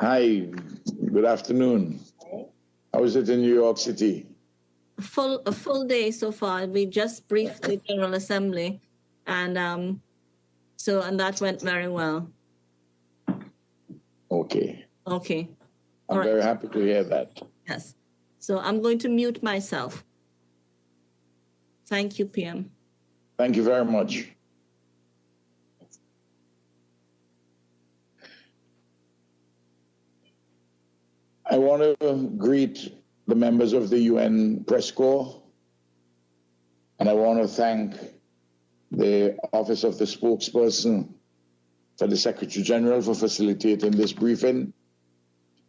Hi, good afternoon. How is it in New York City? A full day so far. We just briefed the General Assembly, and and that went very well. Okay. Okay. I'm very happy to hear that. Yes. So I'm going to mute myself. Thank you, PM. Thank you very much. I want to greet the members of the UN Press Corps, and I want to thank the Office of the Spokesperson for the Secretary General for facilitating this briefing.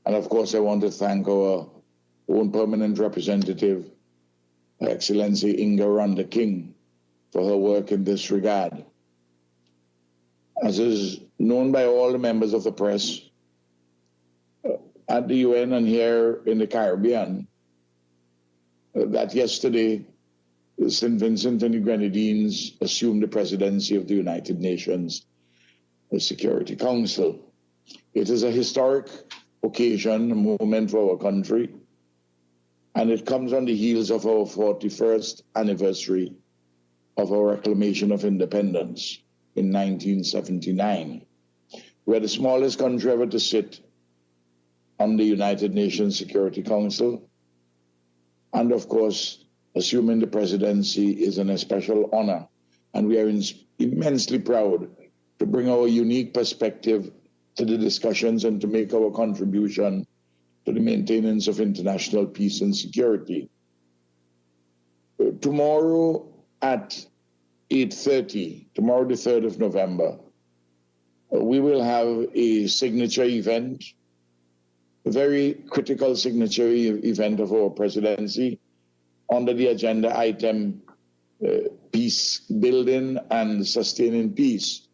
And of course, I want to thank our own permanent representative, Her Excellency Inga Randa King, for her work in this regard. As is known by all the members of the press, at the UN and here in the Caribbean, that yesterday, St. Vincent and the Grenadines assumed the presidency of the United Nations Security Council. It is a historic occasion, a moment for our country, and it comes on the heels of our 41st anniversary of our reclamation of independence in 1979. We're the smallest country ever to sit on the United Nations Security Council, and of course, assuming the presidency is an especial honor, and we are immensely proud to bring our unique perspective to the discussions and to make our contribution to the maintenance of international peace and security. Tomorrow at 8:30, tomorrow the 3rd of November, we will have a signature event, a very critical signature event of our presidency under the agenda item, Peace Building and Sustaining Peace,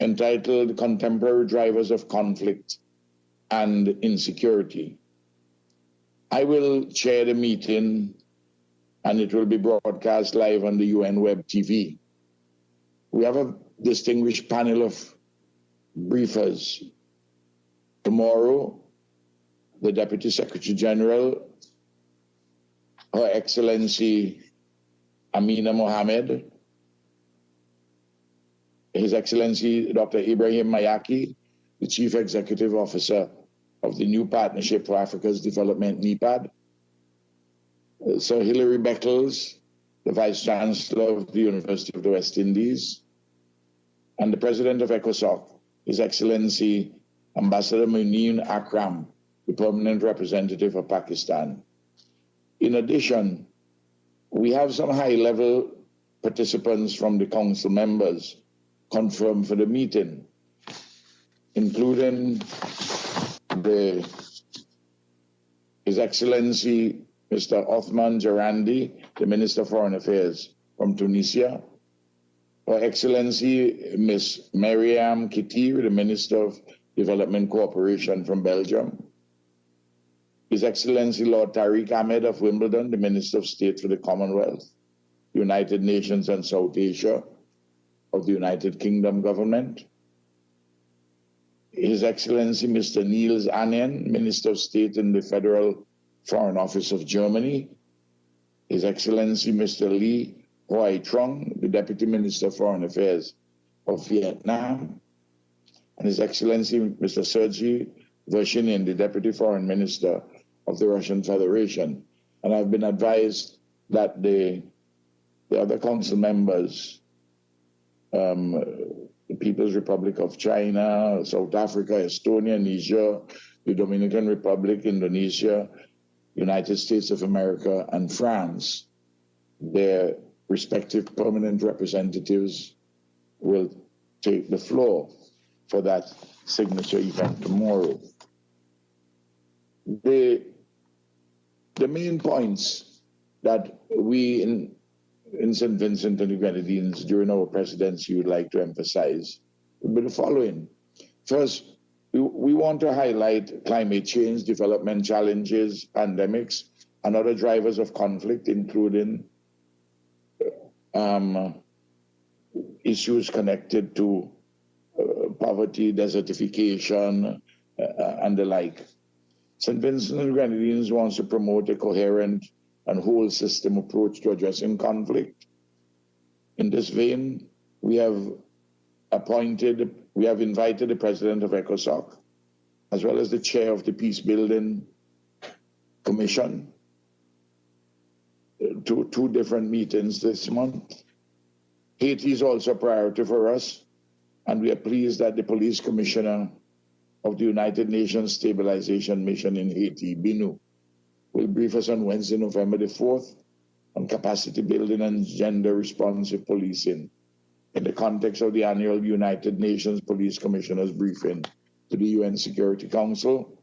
entitled Contemporary Drivers of Conflict and Insecurity. I will chair the meeting, and it will be broadcast live on the UN Web TV. We have a distinguished panel of briefers. Tomorrow, the Deputy Secretary General, Her Excellency Amina Mohammed, His Excellency Dr. Ibrahim Mayaki, the Chief Executive Officer of the New Partnership for Africa's Development, NEPAD, Sir Hilary Beckles, the Vice Chancellor of the University of the West Indies, and the President of ECOSOC, His Excellency Ambassador Muneen Akram, the Permanent Representative of Pakistan. In addition, we have some high-level participants from the Council members confirmed for the meeting, including His Excellency Mr. Othman Jarandi, the Minister of Foreign Affairs from Tunisia, Her Excellency Ms. Mariam Kitir, the Minister of Development Cooperation from Belgium, His Excellency Lord Tariq Ahmed of Wimbledon, the Minister of State for the Commonwealth, United Nations and South Asia of the United Kingdom Government, His Excellency Mr. Niels Annen, Minister of State in the Federal Foreign Office of Germany, His Excellency Mr. Lee Hoi Trung, the Deputy Minister of Foreign Affairs of Vietnam, and His Excellency Mr. Sergei Vershinin, the Deputy Foreign Minister of the Russian Federation. And I've been advised that the other council members, the People's Republic of China, South Africa, Estonia, Niger, the Dominican Republic, Indonesia, United States of America, and France, their respective permanent representatives will take the floor for that signature event tomorrow. The main points that we in St. Vincent and the Grenadines during our presidency would like to emphasize would be the following. First, we want to highlight climate change, development challenges, pandemics, and other drivers of conflict, including issues connected to poverty, desertification, and the like. St. Vincent and Grenadines wants to promote a coherent and whole system approach to addressing conflict. In this vein, we have invited the president of ECOSOC, as well as the chair of the Peace Building Commission, to two different meetings this month. Haiti is also a priority for us, and we are pleased that the police commissioner of the United Nations Stabilization Mission in Haiti, BINU, will brief us on Wednesday, November the 4th, on capacity building and gender responsive policing in the context of the annual United Nations Police Commissioners briefing to the UN Security Council.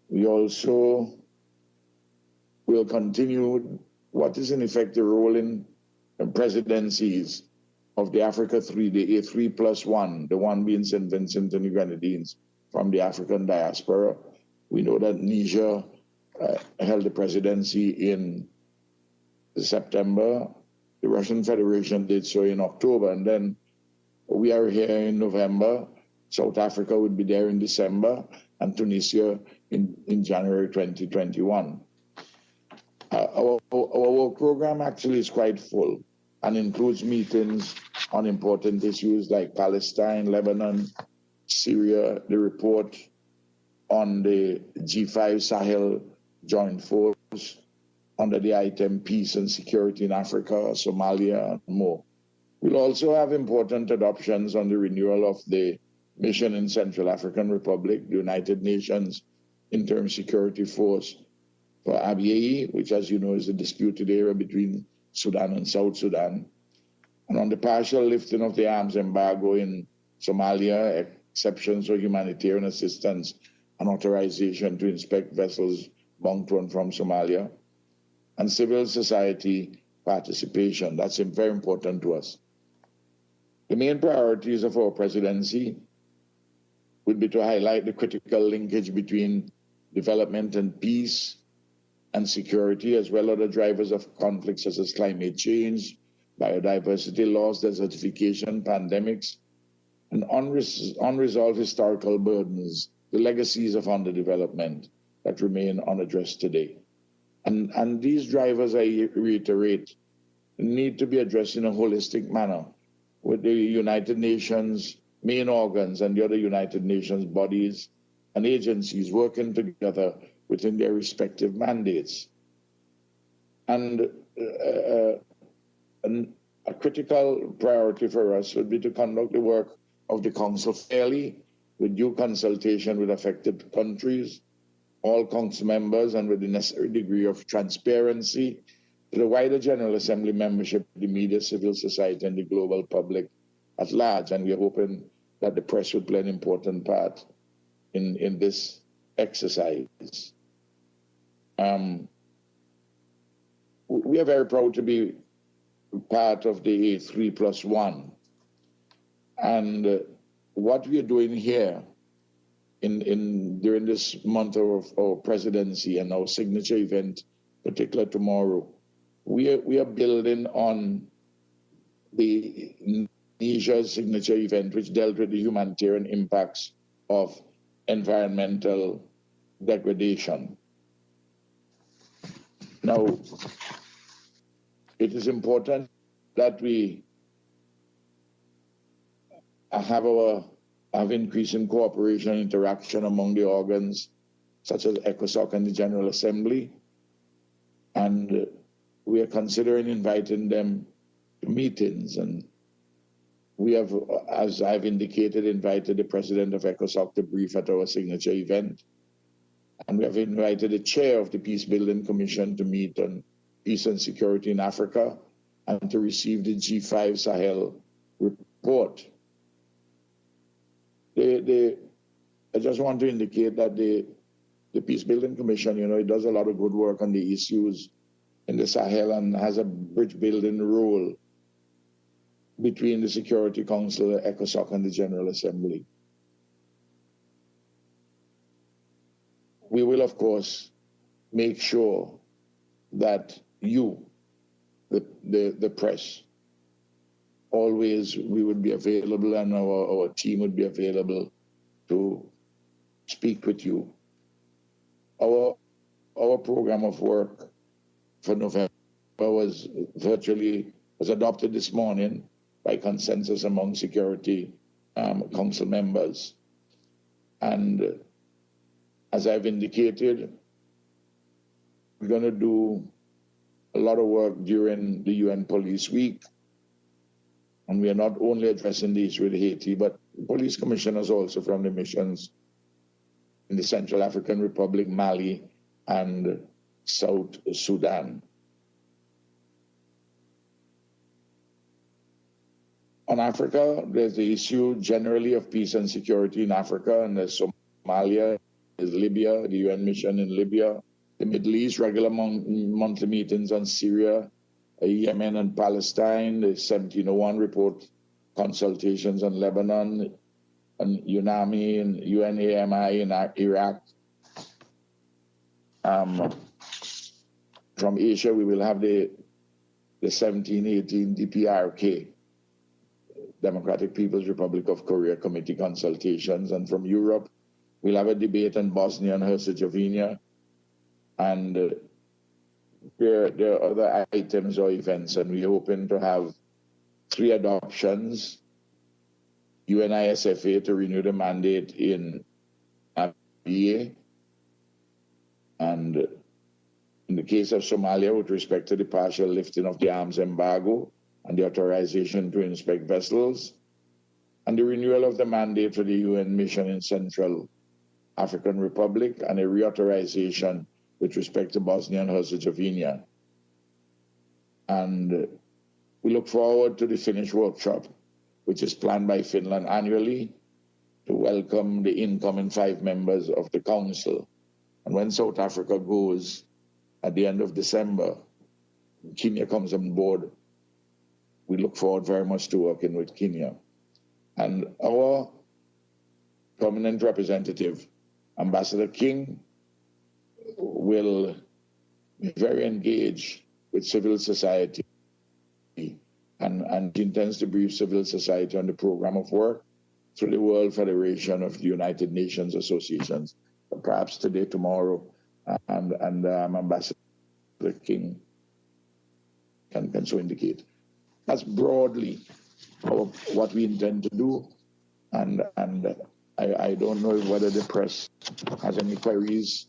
We also will continue what is in effect the role in presidencies of the Africa 3, the A3+1, the one being St. Vincent and the Grenadines from the African diaspora. We know that Niger held the presidency in September. The Russian Federation did so in October, and then we are here in November. South Africa would be there in December, and Tunisia in January 2021. Our work program actually is quite full and includes meetings on important issues like Palestine, Lebanon, Syria, the report on the G5 Sahel Joint Force under the item Peace and Security in Africa, Somalia, and more. We'll also have important adoptions on the renewal of the mission in Central African Republic, the United Nations Interim Security Force for Abyei, which, as you know, is a disputed area between Sudan and South Sudan, and on the partial lifting of the arms embargo in Somalia, exceptions for humanitarian assistance and authorization to inspect vessels bound to and from Somalia, and civil society participation. That's very important to us. The main priorities of our presidency would be to highlight the critical linkage between development and peace and security, as well as the drivers of conflicts such as climate change, biodiversity loss, desertification, pandemics, and unresolved historical burdens, the legacies of underdevelopment that remain unaddressed today. And these drivers, I reiterate, need to be addressed in a holistic manner with the United Nations main organs and the other United Nations bodies and agencies working together within their respective mandates. And a critical priority for us would be to conduct the work of the Council fairly, with due consultation with affected countries, all Council members, and with the necessary degree of transparency to the wider General Assembly membership, the media, civil society, and the global public at large. And we are hoping that the press would play an important part in this exercise. We are very proud to be part of the A3+1. And what we are doing here during this month of our presidency and our signature event, particularly tomorrow, we are building on the Niger signature event, which dealt with the humanitarian impacts of environmental degradation. Now, it is important that we have increasing cooperation and interaction among the organs such as ECOSOC and the General Assembly. And we are considering inviting them to meetings. And we have, as I've indicated, invited the president of ECOSOC to brief at our signature event. And we have invited the chair of the Peace Building Commission to meet on peace and security in Africa and to receive the G5 Sahel report. I just want to indicate that the Peace Building Commission, it does a lot of good work on the issues in the Sahel and has a bridge building role between the Security Council, ECOSOC, and the General Assembly. We will, of course, make sure that you, the press, always we would be available, and our team would be available to speak with you. Our program of work for November was adopted this morning by consensus among Security Council members. And as I've indicated, we're going to do a lot of work during the UN Police Week. And we are not only addressing the issue with Haiti, but police commissioners also from the missions in the Central African Republic, Mali, and South Sudan. On Africa, there's the issue generally of peace and security in Africa, and there's Somalia, there's Libya, the UN mission in Libya, the Middle East, regular monthly meetings on Syria, Yemen and Palestine, the 1701 report consultations on Lebanon, and UNAMI and UNAMI in Iraq. From Asia, we will have the 1718 DPRK, Democratic People's Republic of Korea Committee consultations. And from Europe, we'll have a debate on Bosnia and Herzegovina. And there are other items or events, and we're hoping to have 3 adoptions. UNISFA to renew the mandate in Abia. And in the case of Somalia, with respect to the partial lifting of the arms embargo and the authorization to inspect vessels, and the renewal of the mandate for the UN mission in Central African Republic, and a reauthorization with respect to Bosnia and Herzegovina. And we look forward to the Finnish workshop, which is planned by Finland annually to welcome the incoming 5 members of the Council. And when South Africa goes at the end of December, Kenya comes on board. We look forward very much to working with Kenya. And our permanent representative, Ambassador King, will be very engaged with civil society and intends to brief civil society on the program of work through the World Federation of the United Nations Associations, perhaps today, tomorrow, and Ambassador King can so indicate. That's broadly what we intend to do, and I don't know whether the press has any queries,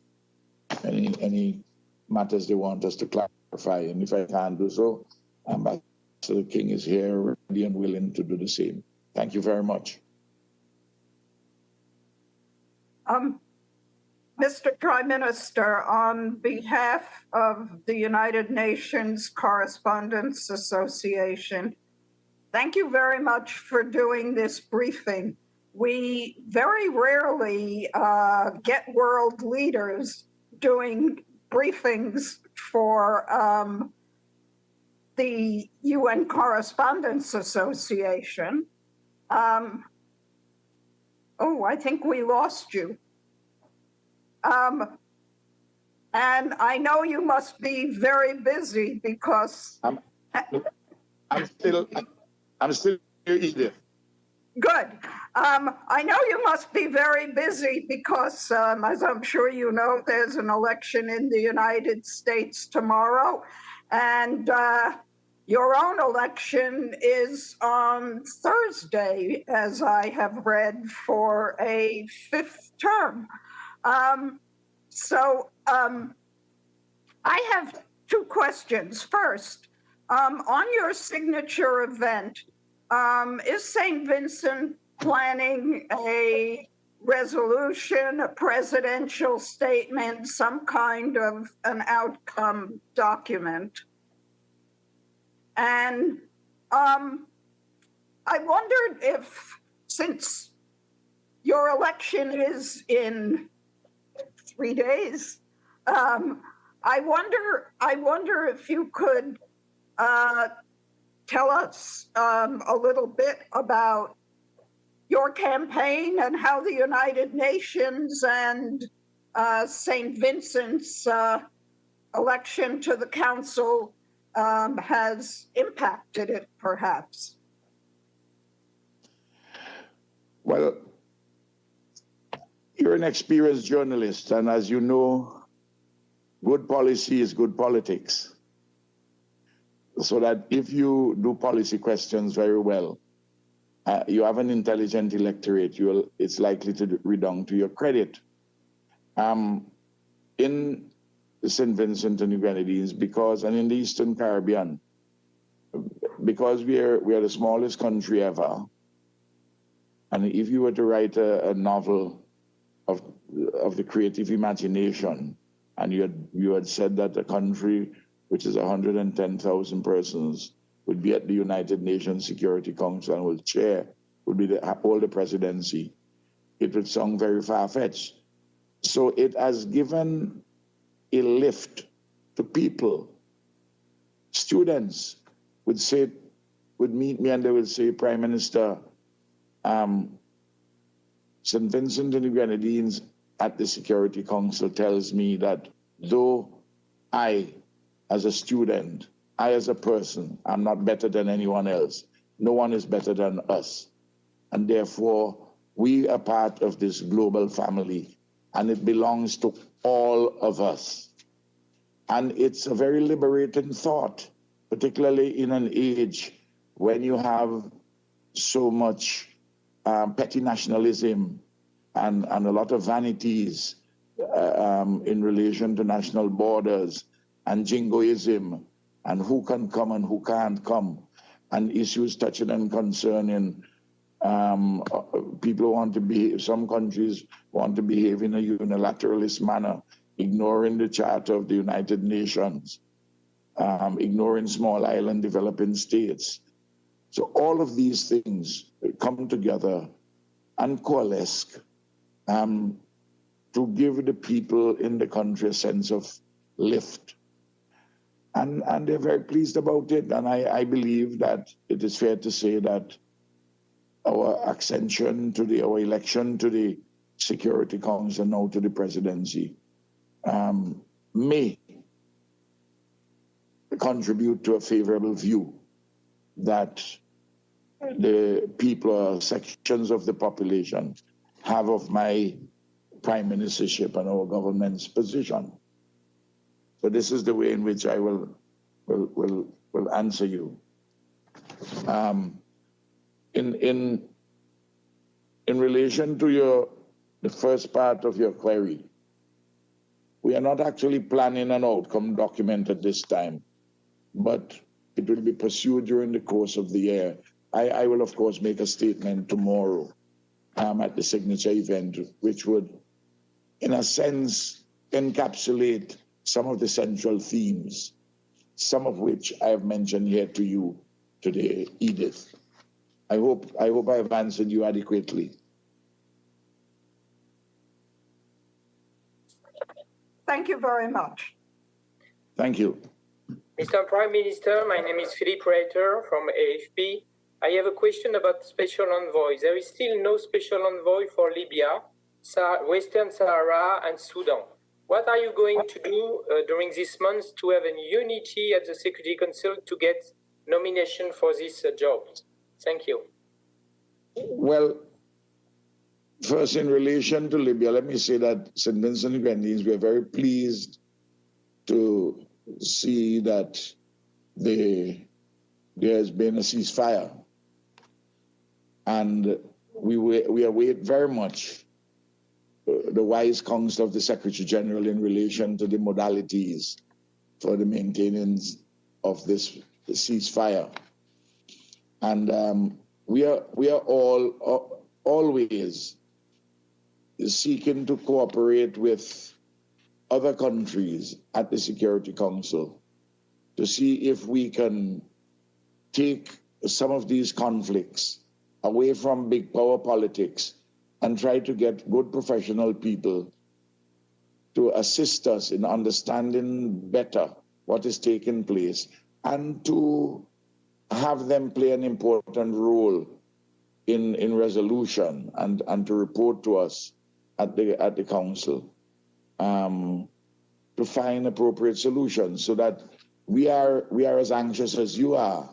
any matters they want us to clarify, and if I can't do so, Ambassador King is here ready and willing to do the same. Thank you very much. Mr. Prime Minister, on behalf of the United Nations Correspondents Association, thank you very much for doing this briefing. We very rarely get world leaders doing briefings for the UN Correspondents Association. Oh, I think we lost you. And I know you must be very busy because I'm still here, Edith. Good. I know you must be very busy because, as I'm sure you know, there's an election in the United States tomorrow, and your own election is on Thursday, as I have read, for a 5th term. I have 2 questions. First, on your signature event, is St. Vincent planning a resolution, a presidential statement, some kind of an outcome document? And I wondered if, since your election is in 3 days, I wonder if you could tell us a little bit about your campaign and how the United Nations and St. Vincent's election to the Council has impacted it, perhaps. Well, You're an experienced journalist, and as you know, good policy is good politics. So that if you do policy questions very well, you have an intelligent electorate, it's likely to redound to your credit. In St. Vincent and the Grenadines, and in the Eastern Caribbean, because we are the smallest country ever, and if you were to write a novel of the creative imagination, and you had said that a country which is 110,000 persons would be at the United Nations Security Council and would hold the presidency, it would sound very far-fetched. So it has given a lift to people. Students would meet me and they would say, Prime Minister, St. Vincent and the Grenadines at the Security Council tells me that though I, as a student, I as a person, I'm not better than anyone else. No one is better than us. And therefore, we are part of this global family, and it belongs to all of us. And it's a very liberating thought, particularly in an age when you have so much petty nationalism and a lot of vanities in relation to national borders and jingoism and who can come and who can't come, and issues touching and concerning people want to behave, some countries want to behave in a unilateralist manner, ignoring the Charter of the United Nations, ignoring small island developing states. So all of these things come together and coalesce to give the people in the country a sense of lift. And they're very pleased about it. And I believe that it is fair to say that our our election to the Security Council, now to the presidency, may contribute to a favorable view that the people or sections of the population have of my prime ministership and our government's position. So this is the way in which I will answer you. In relation to the first part of your query, we are not actually planning an outcome document at this time, but it will be pursued during the course of the year. I will, of course, make a statement tomorrow at the signature event, which would, in a sense, encapsulate some of the central themes, some of which I have mentioned here to you today, Edith. I hope I have answered you adequately. Thank you very much. Thank you. Mr. Prime Minister, my name is Philippe Reiter from AFP. I have a question about special envoys. There is still no special envoy for Libya, Western Sahara, and Sudan. What are you going to do during this month to have a unity at the Security Council to get nomination for this job? Thank you. Well, first, in relation to Libya, let me say that St. Vincent and Grenadines, we are very pleased to see that there has been a ceasefire. And we await very much the wise counsel of the Secretary General in relation to the modalities for the maintenance of this ceasefire. And we are all always seeking to cooperate with other countries at the Security Council to see if we can take some of these conflicts away from big power politics and try to get good professional people to assist us in understanding better what is taking place and to have them play an important role in resolution and to report to us at the council to find appropriate solutions so that we are as anxious as you are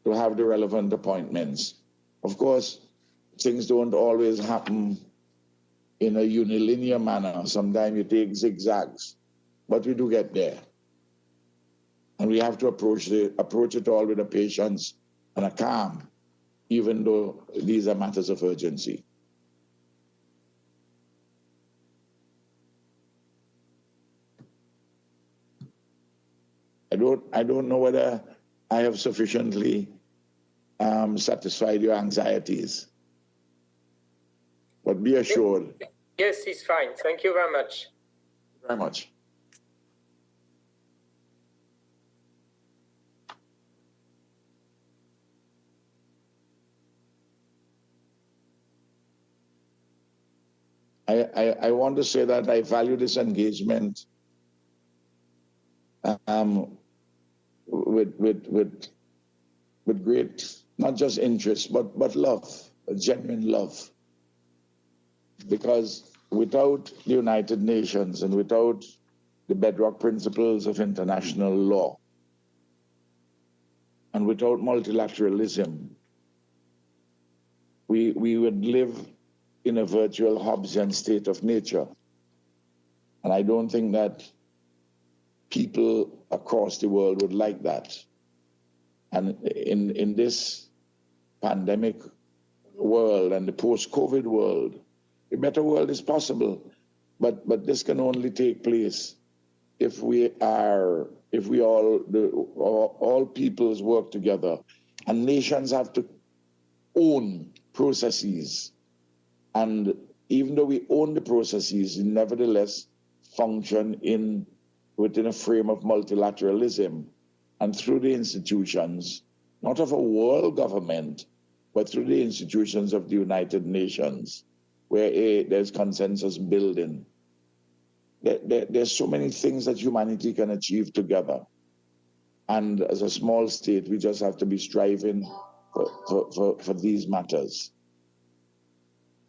to have the relevant appointments. Of course, things don't always happen in a unilinear manner. Sometimes you take zigzags, but we do get there. And we have to approach it all with a patience and a calm, even though these are matters of urgency. I don't know whether I have sufficiently satisfied your anxieties, but be assured. Yes, it's fine. Thank you very much. Very much. I want to say that I value this engagement with great, not just interest, but love, a genuine love. Because without the United Nations and without the bedrock principles of international law, and without multilateralism, we would live in a virtual Hobbesian state of nature. And I don't think that people across the world would like that. And in this pandemic world and the post-COVID world, a better world is possible, but this can only take place if all peoples work together, and nations have to own processes. And even though we own the processes, we nevertheless function within a frame of multilateralism and through the institutions, not of a world government, but through the institutions of the United Nations, where there's consensus building. There's so many things that humanity can achieve together. And as a small state, we just have to be striving for these matters.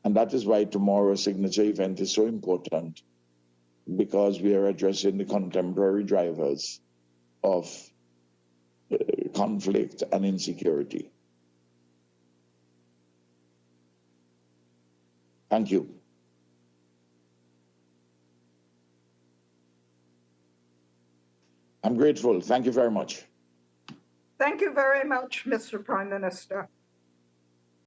And that is why tomorrow's signature event is so important, because we are addressing the contemporary drivers of conflict and insecurity. Thank you. I'm grateful. Thank you very much. Thank you very much, Mr. Prime Minister.